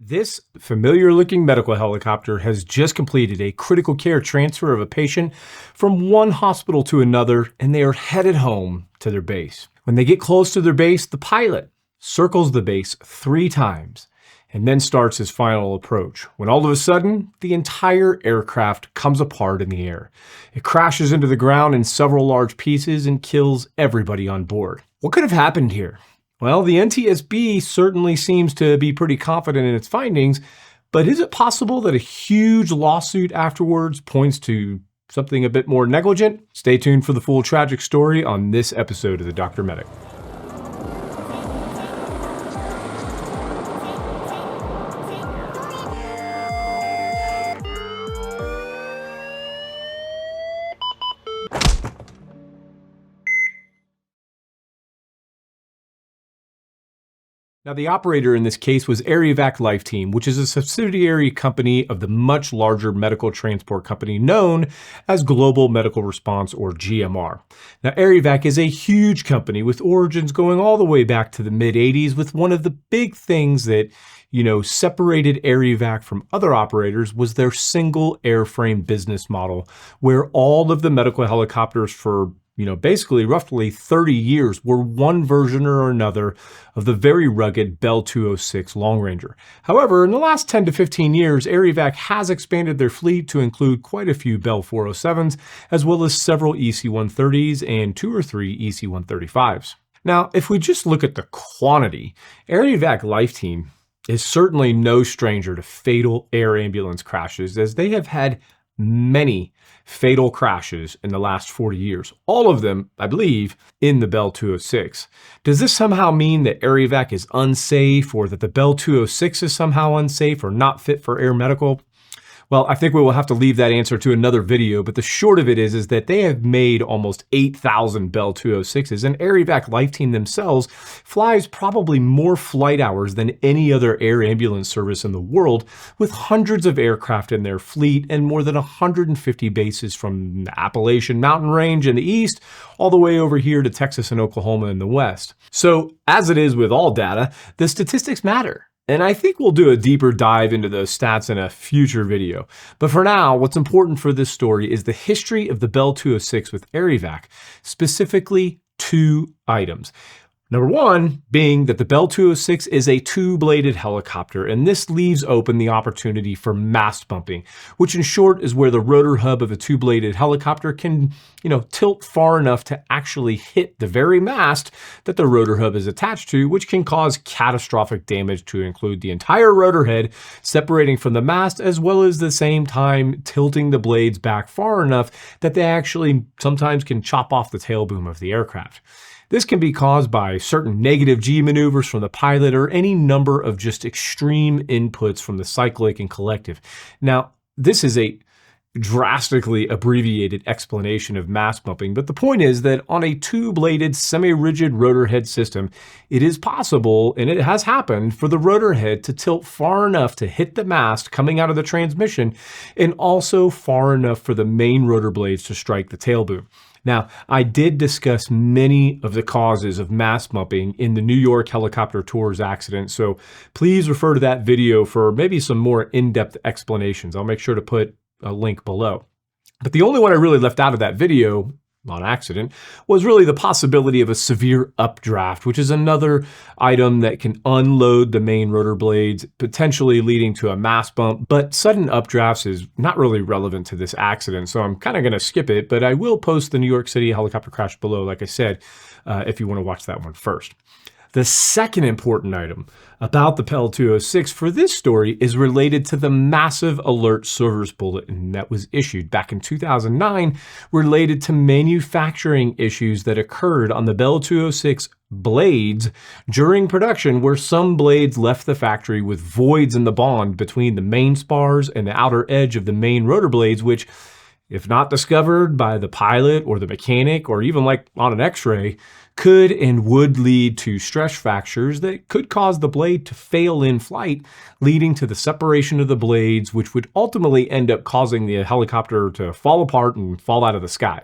This familiar-looking medical helicopter has just completed a critical care transfer of a patient from one hospital to another, and they are headed home to their base. When they get close to their base, the pilot circles the base 3 times and then starts his final approach, when all of a sudden, the entire aircraft comes apart in the air. It crashes into the ground in several large pieces and kills everybody on board. What could have happened here? Well, the NTSB certainly seems to be pretty confident in its findings, but is it possible that a huge lawsuit afterwards points to something a bit more negligent? Stay tuned for the full tragic story on this episode of the Dr. Medic. Now, the operator in this case was Air Evac Lifeteam, which is a subsidiary company of the much larger medical transport company known as Global Medical Response, or GMR. Now, Air Evac is a huge company with origins going all the way back to the mid-'80s, with one of the big things that separated Air Evac from other operators was their single airframe business model, where all of the medical helicopters for basically roughly 30 years were one version or another of the very rugged Bell 206 Long Ranger. However, in the last 10 to 15 years, Air Evac has expanded their fleet to include quite a few Bell 407s, as well as several EC-130s and 2 or 3 EC-135s. Now, if we just look at the quantity, Air Evac Lifeteam is certainly no stranger to fatal air ambulance crashes, as they have had many fatal crashes in the last 40 years, all of them, I believe, in the Bell 206. Does this somehow mean that Air Evac is unsafe, or that the Bell 206 is somehow unsafe or not fit for air medical? Well, I think we will have to leave that answer to another video, but the short of it is that they have made almost 8,000 Bell 206s, and Air Evac Lifeteam themselves flies probably more flight hours than any other air ambulance service in the world, with hundreds of aircraft in their fleet and more than 150 bases from the Appalachian Mountain Range in the east all the way over here to Texas and Oklahoma in the west. So, as it is with all data, the statistics matter. And I think we'll do a deeper dive into those stats in a future video. But for now, what's important for this story is the history of the Bell 206 with Air Evac, specifically 2 items. Number 1 being that the Bell 206 is a 2-bladed helicopter, and this leaves open the opportunity for mast bumping, which in short is where the rotor hub of a 2-bladed helicopter can, tilt far enough to actually hit the very mast that the rotor hub is attached to, which can cause catastrophic damage to include the entire rotor head separating from the mast, as well as the same time tilting the blades back far enough that they actually sometimes can chop off the tail boom of the aircraft. This can be caused by certain negative G maneuvers from the pilot or any number of just extreme inputs from the cyclic and collective. Now, this is a drastically abbreviated explanation of mast bumping, but the point is that on a 2-bladed semi-rigid rotor head system, it is possible, and it has happened, for the rotor head to tilt far enough to hit the mast coming out of the transmission, and also far enough for the main rotor blades to strike the tail boom. Now, I did discuss many of the causes of mast bumping in the New York helicopter tours accident, so please refer to that video for maybe some more in-depth explanations. I'll make sure to put a link below. But the only one I really left out of that video on accident was really the possibility of a severe updraft, which is another item that can unload the main rotor blades, potentially leading to a mast bump. But sudden updrafts is not really relevant to this accident, so I'm kind of going to skip it, but I will post the New York City helicopter crash below, like I said, if you want to watch that one first. The second important item about the Bell 206 for this story is related to the massive alert service bulletin that was issued back in 2009 related to manufacturing issues that occurred on the Bell 206 blades during production, where some blades left the factory with voids in the bond between the main spars and the outer edge of the main rotor blades, which, if not discovered by the pilot or the mechanic, or even like on an x-ray, could and would lead to stress fractures that could cause the blade to fail in flight, leading to the separation of the blades, which would ultimately end up causing the helicopter to fall apart and fall out of the sky.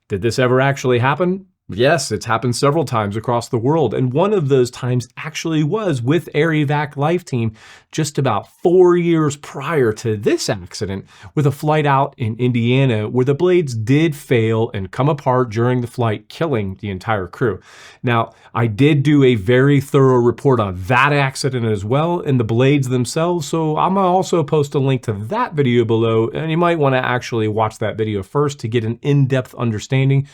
Did this ever actually happen? Yes, it's happened several times across the world. And one of those times actually was with Air Evac Lifeteam just about 4 years prior to this accident with a flight out in Indiana where the blades did fail and come apart during the flight, killing the entire crew. Now, I did do a very thorough report on that accident as well and the blades themselves. So I'm gonna also post a link to that video below. And you might want to actually watch that video first to get an in-depth understanding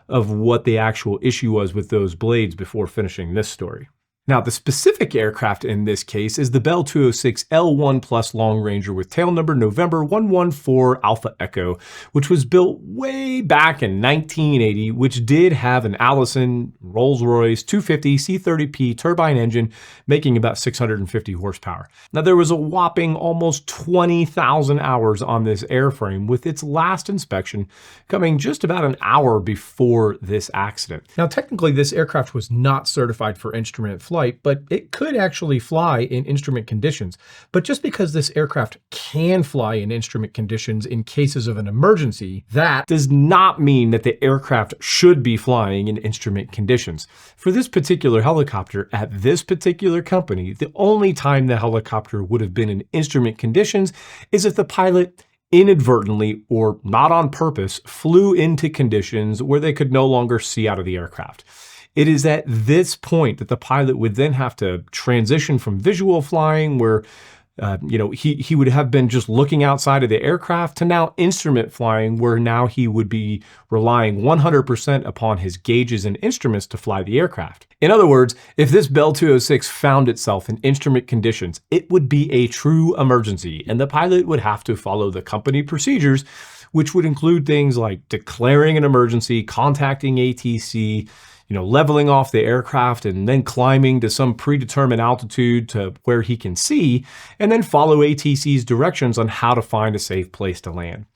of what the actual issue was with those blades before finishing this story. Now, the specific aircraft in this case is the Bell 206 L1 Plus Long Ranger with tail number November 114 Alpha Echo, which was built way back in 1980, which did have an Allison Rolls-Royce 250 C30P turbine engine, making about 650 horsepower. Now, there was a whopping almost 20,000 hours on this airframe, with its last inspection coming just about an hour before this accident. Now, technically, this aircraft was not certified for instrument flight, but it could actually fly in instrument conditions. But just because this aircraft can fly in instrument conditions in cases of an emergency, that does not mean that the aircraft should be flying in instrument conditions. For this particular helicopter at this particular company, the only time the helicopter would have been in instrument conditions is if the pilot inadvertently or not on purpose flew into conditions where they could no longer see out of the aircraft. It is at this point that the pilot would then have to transition from visual flying where he would have been just looking outside of the aircraft to now instrument flying where now he would be relying 100% upon his gauges and instruments to fly the aircraft. In other words, if this Bell 206 found itself in instrument conditions, it would be a true emergency and the pilot would have to follow the company procedures, which would include things like declaring an emergency, contacting ATC, leveling off the aircraft and then climbing to some predetermined altitude to where he can see, and then follow ATC's directions on how to find a safe place to land.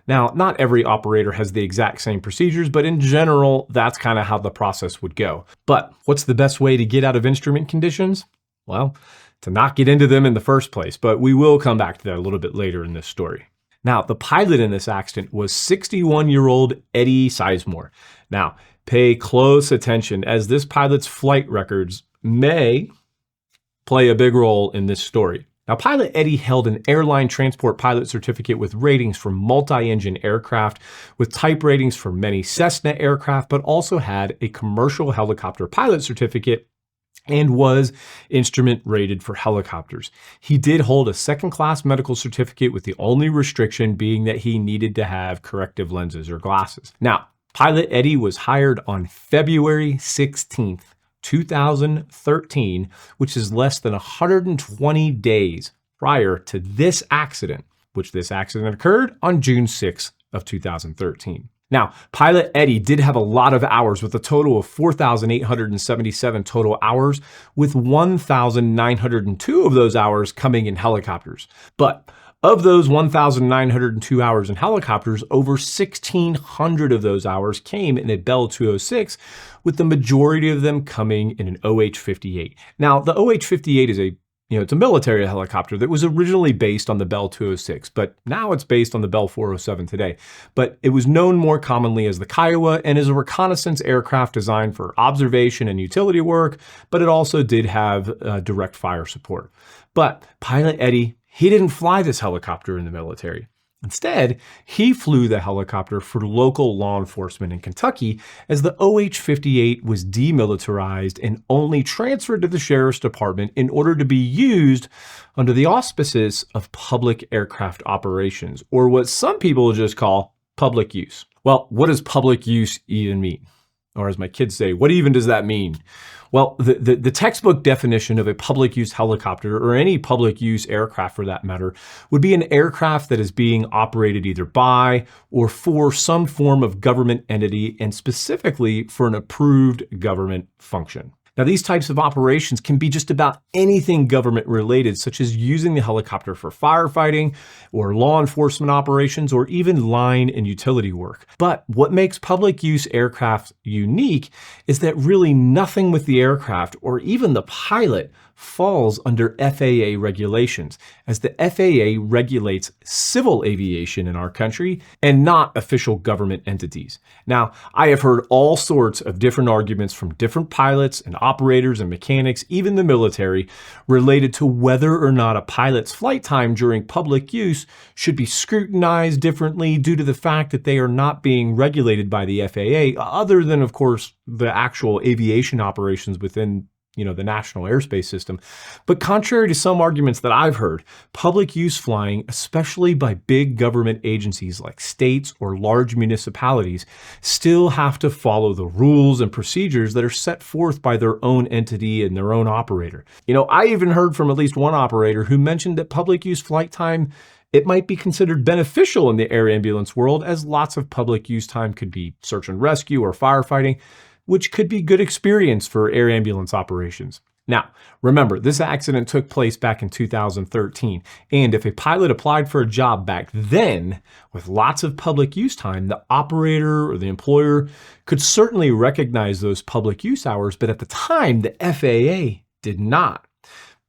Now, not every operator has the exact same procedures, but in general, that's kind of how the process would go. But what's the best way to get out of instrument conditions? Well, to not get into them in the first place, but we will come back to that a little bit later in this story. Now, the pilot in this accident was 61-year-old Eddie Sizemore. Now, pay close attention as this pilot's flight records may play a big role in this story. Now, pilot Eddie held an airline transport pilot certificate with ratings for multi-engine aircraft, with type ratings for many Cessna aircraft, but also had a commercial helicopter pilot certificate and was instrument rated for helicopters. He did hold a second-class medical certificate, with the only restriction being that he needed to have corrective lenses or glasses. Now, pilot Eddie was hired on February 16th, 2013, which is less than 120 days prior to this accident, which this accident occurred on June 6th of 2013. Now, pilot Eddie did have a lot of hours, with a total of 4,877 total hours, with 1,902 of those hours coming in helicopters. But of those 1,902 hours in helicopters, over 1,600 of those hours came in a Bell 206, with the majority of them coming in an OH-58. Now, the OH-58 is it's a military helicopter that was originally based on the Bell 206, but now it's based on the Bell 407 today. But it was known more commonly as the Kiowa and is a reconnaissance aircraft designed for observation and utility work, but it also did have direct fire support. But pilot Eddie, he didn't fly this helicopter in the military. Instead, he flew the helicopter for local law enforcement in Kentucky, as the OH-58 was demilitarized and only transferred to the sheriff's department in order to be used under the auspices of public aircraft operations, or what some people just call public use. Well, what does public use even mean? Or as my kids say, what even does that mean? Well, the textbook definition of a public use helicopter, or any public use aircraft for that matter, would be an aircraft that is being operated either by or for some form of government entity, and specifically for an approved government function. Now, these types of operations can be just about anything government related, such as using the helicopter for firefighting or law enforcement operations, or even line and utility work. But what makes public use aircraft unique is that really nothing with the aircraft or even the pilot falls under FAA regulations, as the FAA regulates civil aviation in our country and not official government entities. Now, I have heard all sorts of different arguments from different pilots and operators and mechanics, even the military, related to whether or not a pilot's flight time during public use should be scrutinized differently due to the fact that they are not being regulated by the FAA, other than, of course, the actual aviation operations within the national airspace system. But contrary to some arguments that I've heard, public use flying, especially by big government agencies like states or large municipalities, still have to follow the rules and procedures that are set forth by their own entity and their own operator. I even heard from at least one operator who mentioned that public use flight time, it might be considered beneficial in the air ambulance world, as lots of public use time could be search and rescue or firefighting, which could be good experience for air ambulance operations. Now, remember, this accident took place back in 2013, and if a pilot applied for a job back then with lots of public use time, the operator or the employer could certainly recognize those public use hours, but at the time, the FAA did not.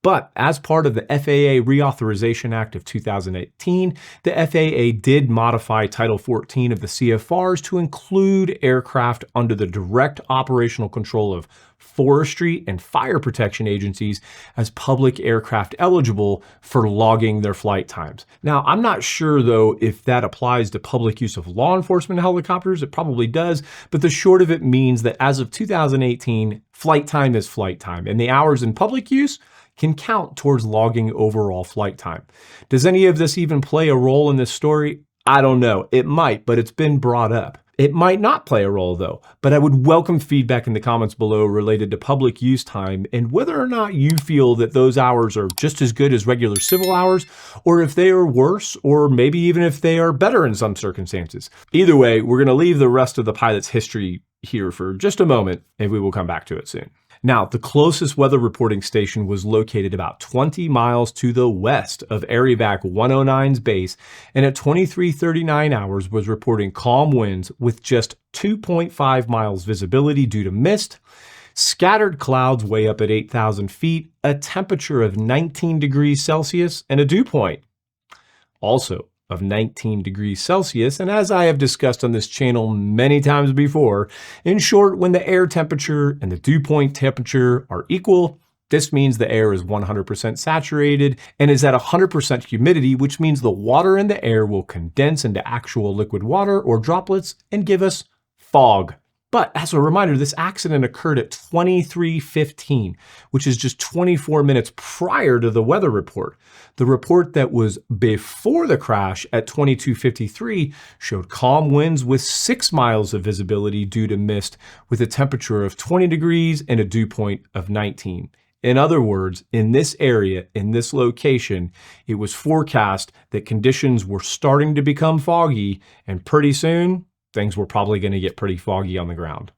But as part of the FAA Reauthorization Act of 2018, the FAA did modify Title 14 of the CFRs to include aircraft under the direct operational control of forestry and fire protection agencies as public aircraft eligible for logging their flight times. Now, I'm not sure, though, if that applies to public use of law enforcement helicopters. It probably does, but the short of it means that as of 2018, flight time is flight time, and the hours in public use can count towards logging overall flight time. Does any of this even play a role in this story? I don't know. It might, but it's been brought up. It might not play a role, though, but I would welcome feedback in the comments below related to public use time and whether or not you feel that those hours are just as good as regular civil hours, or if they are worse, or maybe even if they are better in some circumstances. Either way, we're going to leave the rest of the pilot's history here for just a moment, and we will come back to it soon. Now, the closest weather reporting station was located about 20 miles to the west of Air Evac 109's base, and at 23:39 hours was reporting calm winds with just 2.5 miles visibility due to mist, scattered clouds way up at 8,000 feet, a temperature of 19 degrees Celsius, and a dew point also of 19 degrees Celsius. And as I have discussed on this channel many times before, in short, when the air temperature and the dew point temperature are equal, this means the air is 100% saturated and is at 100% humidity, which means the water in the air will condense into actual liquid water or droplets and give us fog. But as a reminder, this accident occurred at 23:15, which is just 24 minutes prior to the weather report. The report that was before the crash at 22:53 showed calm winds with 6 miles of visibility due to mist, with a temperature of 20 degrees and a dew point of 19. In other words, in this area, in this location, it was forecast that conditions were starting to become foggy, and pretty soon, things were probably going to get pretty foggy on the ground.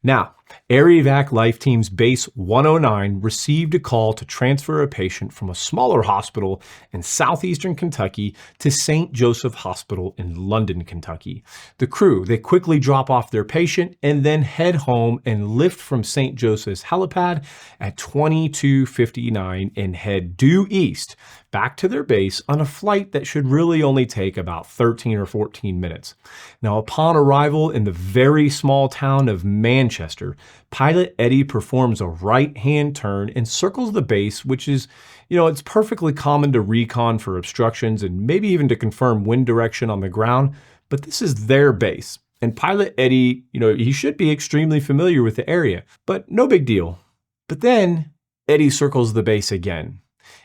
Now, Air Evac Lifeteam's Base 109 received a call to transfer a patient from a smaller hospital in southeastern Kentucky to St. Joseph Hospital in London, Kentucky. The crew, they quickly drop off their patient and then head home and lift from St. Joseph's helipad at 22:59 and head due east back to their base on a flight that should really only take about 13 or 14 minutes. Now, upon arrival in the very small town of Manchester, Pilot Eddie performs a right-hand turn and circles the base, which is, it's perfectly common to recon for obstructions and maybe even to confirm wind direction on the ground, but this is their base. And Pilot Eddie, he should be extremely familiar with the area, but no big deal. But then Eddie circles the base again,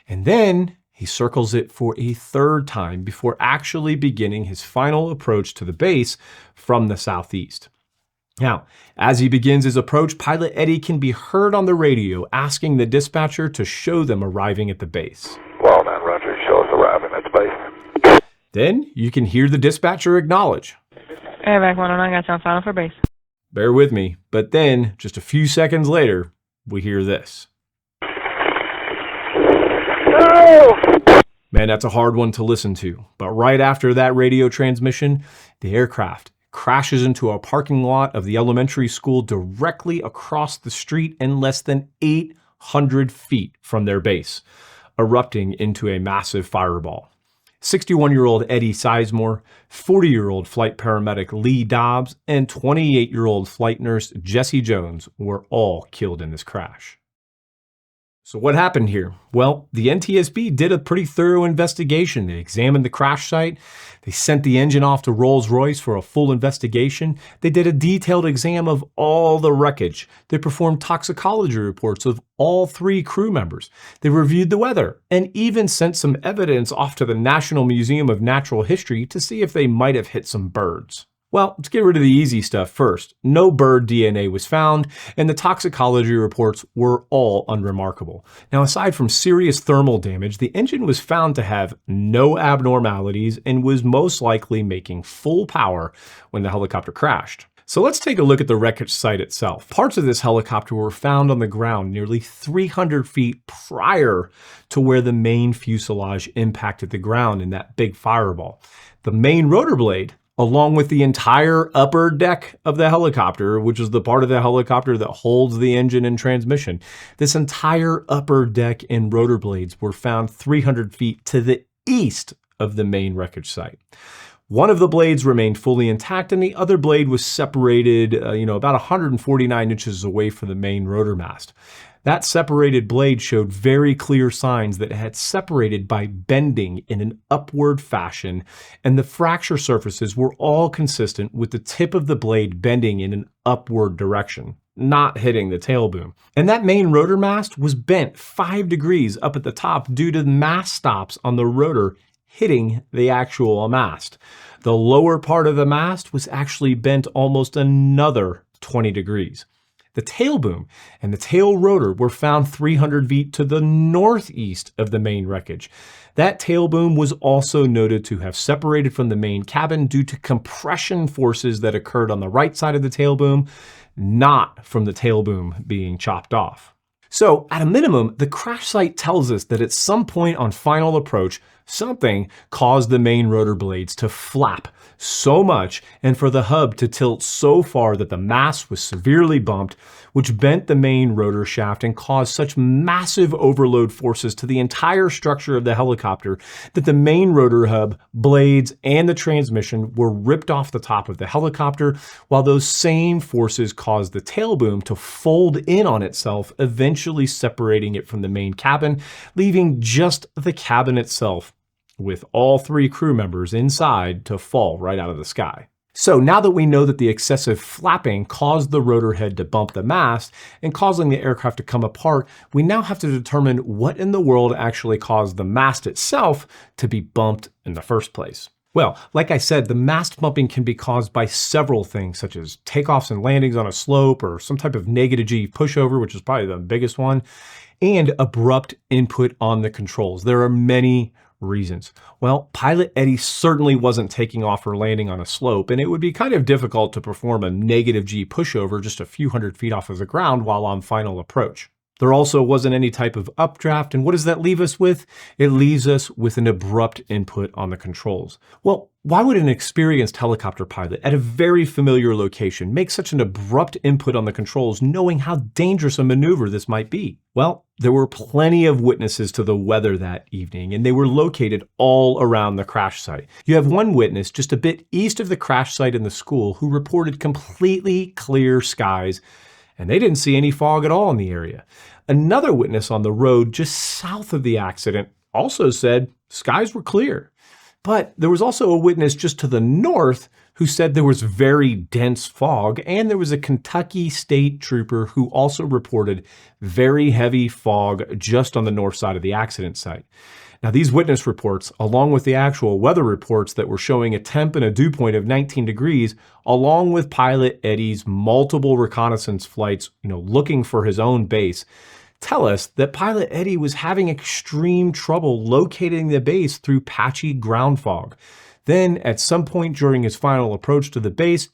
and then he circles it for a third time before actually beginning his final approach to the base from the southeast. Now, as he begins his approach, Pilot Eddie can be heard on the radio asking the dispatcher to show them arriving at the base. Well, 9 Roger, show us arriving at the base. Then you can hear the dispatcher acknowledge. Air Evac 109 got you on final for base. Bear with me, but then, just a few seconds later, we hear this. No! Man, that's a hard one to listen to. But right after that radio transmission, the aircraft crashes into a parking lot of the elementary school directly across the street and less than 800 feet from their base, erupting into a massive fireball. 61-year-old Eddie Sizemore, 40-year-old flight paramedic Lee Dobbs, and 28-year-old flight nurse Jesse Jones were all killed in this crash. So what happened here? Well, the NTSB did a pretty thorough investigation. They examined the crash site. They sent the engine off to Rolls-Royce for a full investigation. They did a detailed exam of all the wreckage. They performed toxicology reports of all 3 crew members. They reviewed the weather and even sent some evidence off to the National Museum of Natural History to see if they might have hit some birds. Well, let's get rid of the easy stuff first. No bird DNA was found, and the toxicology reports were all unremarkable. Now, aside from serious thermal damage, the engine was found to have no abnormalities and was most likely making full power when the helicopter crashed. So let's take a look at the wreckage site itself. Parts of this helicopter were found on the ground nearly 300 feet prior to where the main fuselage impacted the ground in that big fireball. The main rotor blade, along with the entire upper deck of the helicopter, which is the part of the helicopter that holds the engine and transmission. This entire upper deck and rotor blades were found 300 feet to the east of the main wreckage site. One of the blades remained fully intact and the other blade was separated, about 149 inches away from the main rotor mast. That separated blade showed very clear signs that it had separated by bending in an upward fashion, and the fracture surfaces were all consistent with the tip of the blade bending in an upward direction, not hitting the tail boom. And that main rotor mast was bent 5 degrees up at the top due to mast stops on the rotor hitting the actual mast. The lower part of the mast was actually bent almost another 20 degrees. The tail boom and the tail rotor were found 300 feet to the northeast of the main wreckage. That tail boom was also noted to have separated from the main cabin due to compression forces that occurred on the right side of the tail boom, not from the tail boom being chopped off. So, at a minimum, the crash site tells us that at some point on final approach, something caused the main rotor blades to flap so much and for the hub to tilt so far that the mast was severely bumped, which bent the main rotor shaft and caused such massive overload forces to the entire structure of the helicopter that the main rotor hub, blades, and the transmission were ripped off the top of the helicopter, while those same forces caused the tail boom to fold in on itself, eventually separating it from the main cabin, leaving just the cabin itself with all 3 crew members inside to fall right out of the sky. So now that we know that the excessive flapping caused the rotor head to bump the mast and causing the aircraft to come apart, we now have to determine what in the world actually caused the mast itself to be bumped in the first place. Well, like I said, the mast bumping can be caused by several things, such as takeoffs and landings on a slope or some type of negative G pushover, which is probably the biggest one, and abrupt input on the controls. There are many reasons. Well, pilot Eddie certainly wasn't taking off or landing on a slope, and it would be kind of difficult to perform a negative G pushover just a few hundred feet off of the ground while on final approach. There also wasn't any type of updraft, and what does that leave us with? It leaves us with an abrupt input on the controls. Well, why would an experienced helicopter pilot at a very familiar location make such an abrupt input on the controls knowing how dangerous a maneuver this might be? Well, there were plenty of witnesses to the weather that evening, and they were located all around the crash site. You have one witness just a bit east of the crash site in the school who reported completely clear skies, and they didn't see any fog at all in the area. Another witness on the road just south of the accident also said skies were clear. But there was also a witness just to the north who said there was very dense fog, and there was a Kentucky state trooper who also reported very heavy fog just on the north side of the accident site. Now, these witness reports, along with the actual weather reports that were showing a temp and a dew point of 19 degrees, along with pilot Eddie's multiple reconnaissance flights, looking for his own base, tell us that pilot Eddie was having extreme trouble locating the base through patchy ground fog. Then, at some point during his final approach to the base,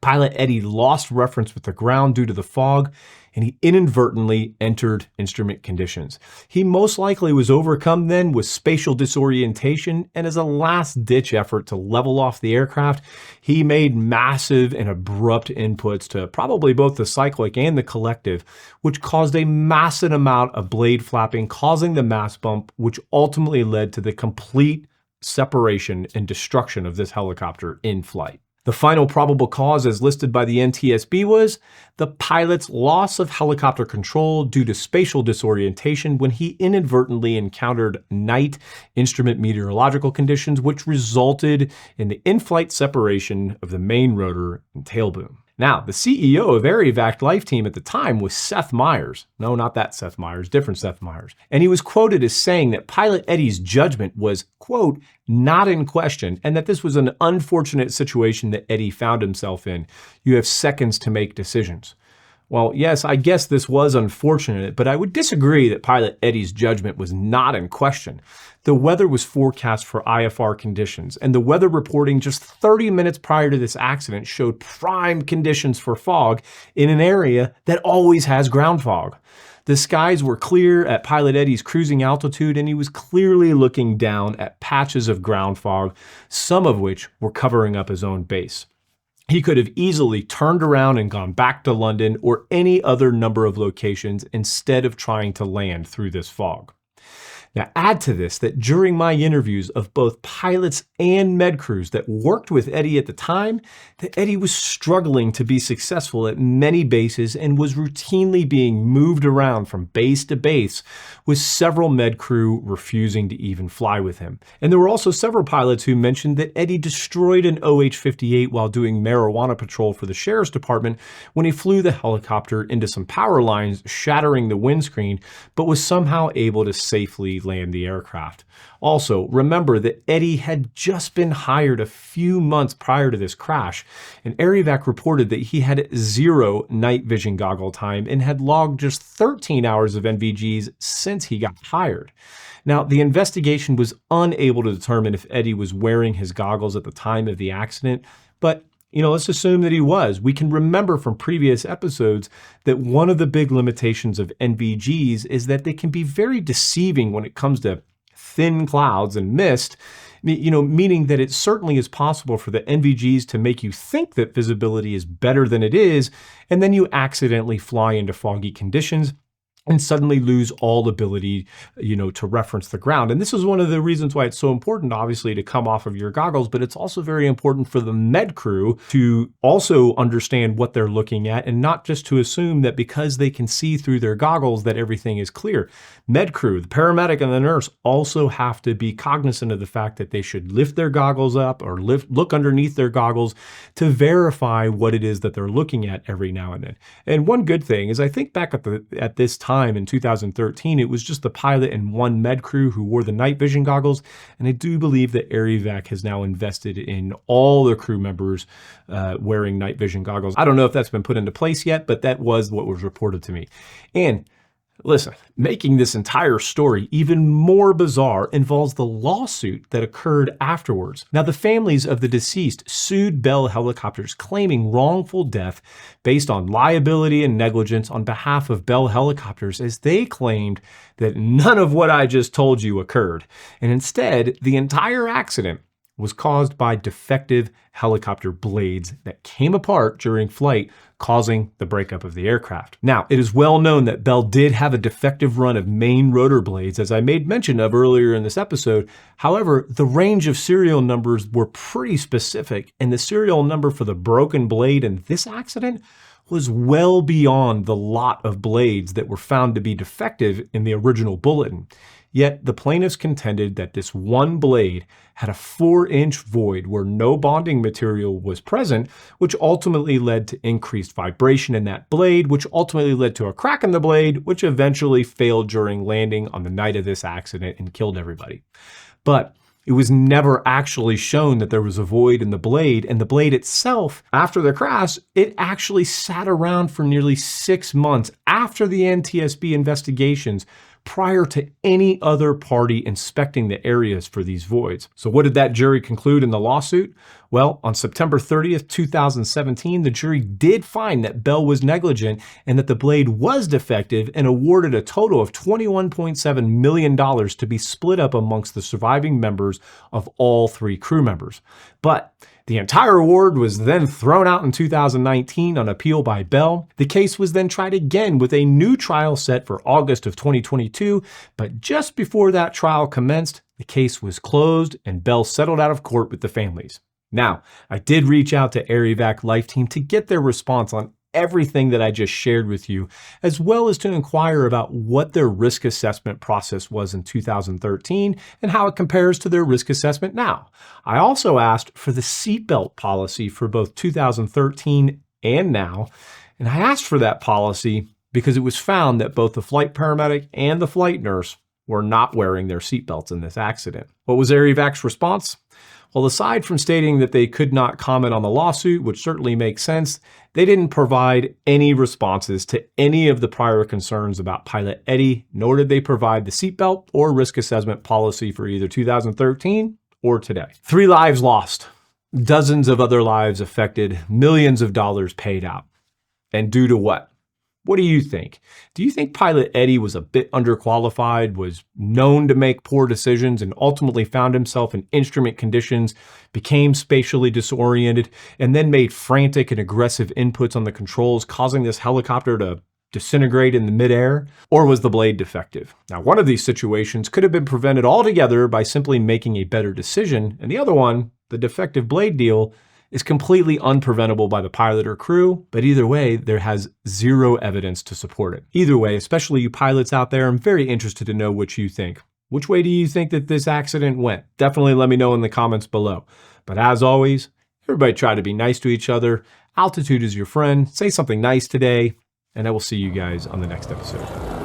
Pilot Eddie lost reference with the ground due to the fog, and he inadvertently entered instrument conditions. He most likely was overcome then with spatial disorientation, and as a last-ditch effort to level off the aircraft, he made massive and abrupt inputs to probably both the cyclic and the collective, which caused a massive amount of blade flapping, causing the mast bump, which ultimately led to the complete separation and destruction of this helicopter in flight. The final probable cause as listed by the NTSB was the pilot's loss of helicopter control due to spatial disorientation when he inadvertently encountered night instrument meteorological conditions, which resulted in the in-flight separation of the main rotor and tail boom. Now, the CEO of Air Evac Lifeteam at the time was Seth Meyers. No, not that Seth Meyers, different Seth Meyers. And he was quoted as saying that Pilot Eddie's judgment was, quote, not in question, and that this was an unfortunate situation that Eddie found himself in. You have seconds to make decisions. Well, yes, I guess this was unfortunate, but I would disagree that Pilot Eddie's judgment was not in question. The weather was forecast for IFR conditions, and the weather reporting just 30 minutes prior to this accident showed prime conditions for fog in an area that always has ground fog. The skies were clear at Pilot Eddie's cruising altitude, and he was clearly looking down at patches of ground fog, some of which were covering up his own base. He could have easily turned around and gone back to London or any other number of locations instead of trying to land through this fog. Now, add to this that during my interviews of both pilots and med crews that worked with Eddie at the time, that Eddie was struggling to be successful at many bases and was routinely being moved around from base to base, with several med crew refusing to even fly with him. And there were also several pilots who mentioned that Eddie destroyed an OH-58 while doing marijuana patrol for the Sheriff's Department when he flew the helicopter into some power lines, shattering the windscreen, but was somehow able to safely land the aircraft. Also, remember that Eddie had just been hired a few months prior to this crash, and Air Evac reported that he had 0 night vision goggle time and had logged just 13 hours of NVGs since he got hired. Now, the investigation was unable to determine if Eddie was wearing his goggles at the time of the accident, but let's assume that he was. We can remember from previous episodes that one of the big limitations of NVGs is that they can be very deceiving when it comes to thin clouds and mist, meaning that it certainly is possible for the NVGs to make you think that visibility is better than it is, and then you accidentally fly into foggy conditions and suddenly lose all ability, to reference the ground. And this is one of the reasons why it's so important, obviously, to come off of your goggles, but it's also very important for the med crew to also understand what they're looking at and not just to assume that because they can see through their goggles that everything is clear. Med crew, the paramedic and the nurse also have to be cognizant of the fact that they should lift their goggles up or look underneath their goggles to verify what it is that they're looking at every now and then. And one good thing is I think back at this time in 2013, it was just the pilot and one med crew who wore the night vision goggles. And I do believe that Air Evac has now invested in all the crew members wearing night vision goggles. I don't know if that's been put into place yet, but that was what was reported to me. And listen, making this entire story even more bizarre involves the lawsuit that occurred afterwards. Now, the families of the deceased sued Bell Helicopters, claiming wrongful death based on liability and negligence on behalf of Bell Helicopters, as they claimed that none of what I just told you occurred. And instead, the entire accident was caused by defective helicopter blades that came apart during flight, causing the breakup of the aircraft. Now, it is well known that Bell did have a defective run of main rotor blades, as I made mention of earlier in this episode. However, the range of serial numbers were pretty specific, and the serial number for the broken blade in this accident was well beyond the lot of blades that were found to be defective in the original bulletin. Yet the plaintiffs contended that this one blade had a 4-inch void where no bonding material was present, which ultimately led to increased vibration in that blade, which ultimately led to a crack in the blade, which eventually failed during landing on the night of this accident and killed everybody. But it was never actually shown that there was a void in the blade, and the blade itself, after the crash, it actually sat around for nearly 6 months after the NTSB investigations, prior to any other party inspecting the areas for these voids. So what did that jury conclude in the lawsuit? Well, on September 30th, 2017, the jury did find that Bell was negligent and that the blade was defective and awarded a total of $21.7 million to be split up amongst the surviving members of all 3 crew members. But the entire award was then thrown out in 2019 on appeal by Bell. The case was then tried again with a new trial set for August of 2022, but just before that trial commenced, the case was closed and Bell settled out of court with the families. Now, I did reach out to Air Evac Lifeteam to get their response on everything that I just shared with you, as well as to inquire about what their risk assessment process was in 2013 and how it compares to their risk assessment now. I also asked for the seatbelt policy for both 2013 and now, and I asked for that policy because it was found that both the flight paramedic and the flight nurse were not wearing their seatbelts in this accident. What was Air Evac's response? Well, aside from stating that they could not comment on the lawsuit, which certainly makes sense, they didn't provide any responses to any of the prior concerns about Pilot Eddie, nor did they provide the seatbelt or risk assessment policy for either 2013 or today. 3 lives lost, dozens of other lives affected, millions of dollars paid out. And due to what? What do you think? Do you think Pilot Eddie was a bit underqualified, was known to make poor decisions, and ultimately found himself in instrument conditions, became spatially disoriented, and then made frantic and aggressive inputs on the controls, causing this helicopter to disintegrate in the midair? Or was the blade defective? Now, one of these situations could have been prevented altogether by simply making a better decision, and the other one, the defective blade deal, is completely unpreventable by the pilot or crew, but either way, there has zero evidence to support it. Either way, especially you pilots out there, I'm very interested to know what you think. Which way do you think that this accident went? Definitely let me know in the comments below. But as always, everybody try to be nice to each other. Altitude is your friend. Say something nice today, and I will see you guys on the next episode.